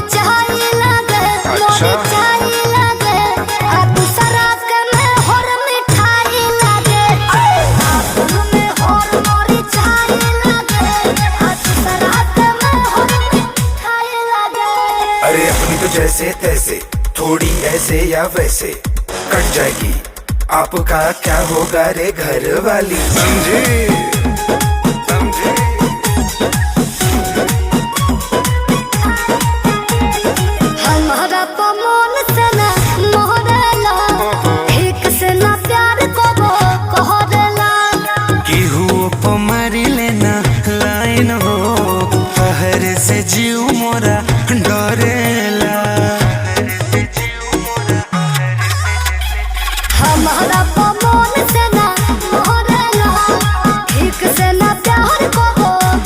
चाय लागे अच्छा। चाय लागे आ दूसरा के में हर मिठाई लागे आपुन में हर मोरी चाय लागे आ दूसरा के में हर मिठाई लागे। अरे अपनी तो जैसे तैसे थोड़ी ऐसे या वैसे कट जाएगी, आपका क्या होगा रे घर वाली, समझे समझे। हमारा पमोन से ना मोहरेला ठीक से ना प्यार को कहरेला केहू पमारी लेना लाइन हो पहर से जीव